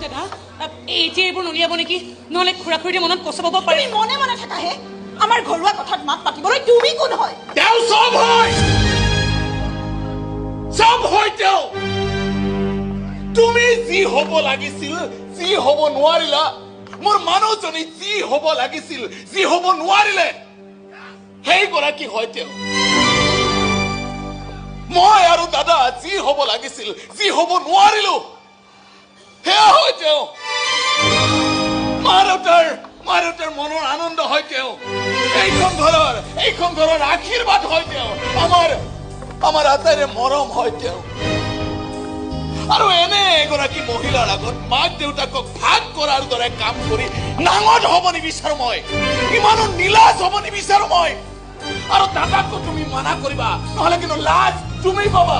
দাদা এতিয়া এইবোৰ নুলিয়াব নেকি নহলে খুৰা খুৰীয়ে মনত কষ্ট পাব পাৰে মনে মনে থাকাহে আমাৰ ঘৰুৱা কথাত মাত পাতিবলৈ তুমি কোন হয় তেওঁ সব হয় তেওঁ তুমি যি হব লাগিছিল যি হব নোৱাৰিলা মোৰ মানুহজনী যি হব লাগিছিল যি হব নোৱাৰিলে সেই গৰাকী হয় তেওঁ মই আৰু দাদা যি হব লাগিছিল যি হব নোৱাৰিলো সেয়া হয় তেওঁ মাৰ-দেউতাৰ মনৰ আনন্দ হয় তেওঁ এইখন ঘৰৰ আশীৰ্বাদ হয় তেওঁ আমাৰ আটাইৰে মৰম হয় তেওঁ আৰু এনে এগৰাকী মহিলাৰ আগত মাক দেউতাকক ভাগ কৰাৰ দৰে কাম কৰি নাঙঠ হ'ব নিবিচাৰো মই ইমানো নীলাজ হ'ব নিবিচাৰো মই আৰু দাদাকো তুমি মানা কৰিবা নহলে কিন্তু লাজ তুমি পাবা